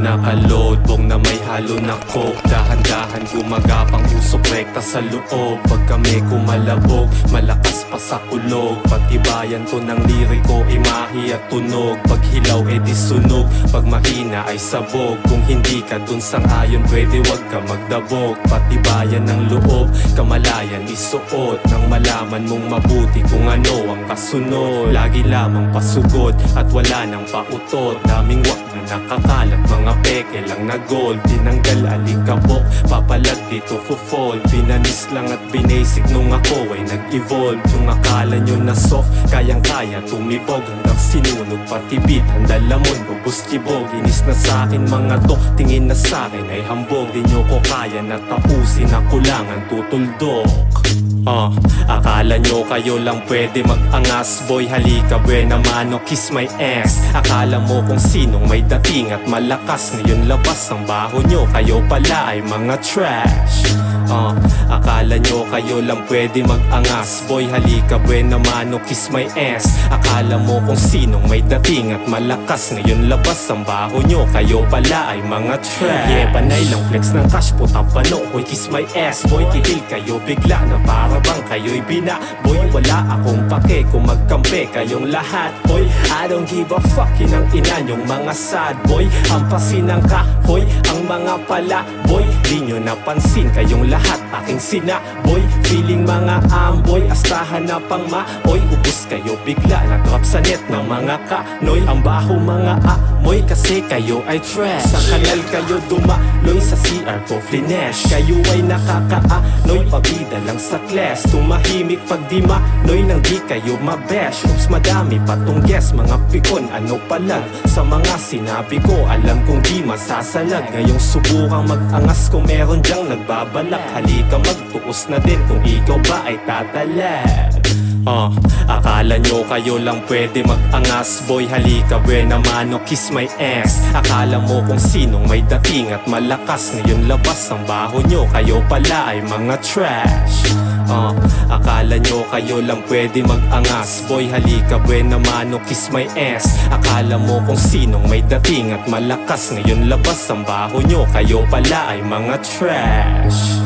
nakaload, bong na may halo na coke. Dahan-dahan gumagapang usok rekta sa loob. Pag kami kumalabog, malakas pa sa kulog. Patibayan to ng liriko, imahe at tunog. Pag hilaw edi sunog, pag mahina ay sabog. Kung hindi ka dun sang-ayon, pwede wag ka magdabog. Patibayan ng loob, kamalayan isuot. Nang malaman mong mabuti kung ano ang kasunod. Lagi lamang pasugod at wala nang pautot. Daming wak na nakakalat, mga peke lang na gold. Tinanggal alikabok, papalag dito fufol. Binanis lang at binasic nung ako ay nag-evolve. Yung akala nyo na soft, kayang-kaya tumibog. Hanggang sinunog pati beat, handa lamon, bubus kibog. Inis na sa'kin mga to, tingin na sa'kin ay hambog. Di nyo ko kaya na tapusin, ako lang ang tutuldok. Akala nyo kayo lang pwede mag-angas. Boy halika buena mano, kiss my ass. Akala mo kung sinong may dating at malakas. Ngayon labas ang baho nyo, kayo pala ay mga trash. Akala nyo kayo lang pwede mag-angas. Boy halika buena mano, kiss my ass. Akala mo kung sinong may dating at malakas. Ngayon labas ang baho nyo, kayo pala ay mga trash. Yeah, panay lang flex ng cash, puta pano. Hoy kiss my ass, boy kihil kayo bigla na para bang kayo'y bina. Boy wala akong pake kung magkampe kayong lahat. Boy I don't give a fuck, inang ina nyong mga sad. Boy hampasin ang kahoy, ang mga pala. Boy di nyo napansin kayong lahat aking sina. Boy feeling mga amboy, astahan na pang maoy. Ubus kayo bigla na drop sa net ng mga kanoy. Ang baho mga amoy kasi kayo ay trash. Sa kanal kayo dumaloy, sa CR ko flinesh. Kayo ay nakakaanoy, pabida lang sa class. Tumahimik pag di manoy nang di kayo mabash. Oops madami pa tong guess, mga pikon ano palag. Sa mga sinabi ko alam kong di masasalag. Ngayong subukang mag-angas kung meron dyang nagbabalak. Halika magtuos na din kung ikaw ba ay tatalag. Akala nyo kayo lang pwede mag-angas. Boy halika buena mano, kiss my ass. Akala mo kung sinong may dating at malakas. Ngayon labas ang baho nyo, kayo pala ay mga trash. Akala nyo kayo lang pwede mag-angas. Boy halika buena mano, kiss my ass. Akala mo kung sinong may dating at malakas. Ngayon labas ang baho nyo, kayo pala ay mga trash.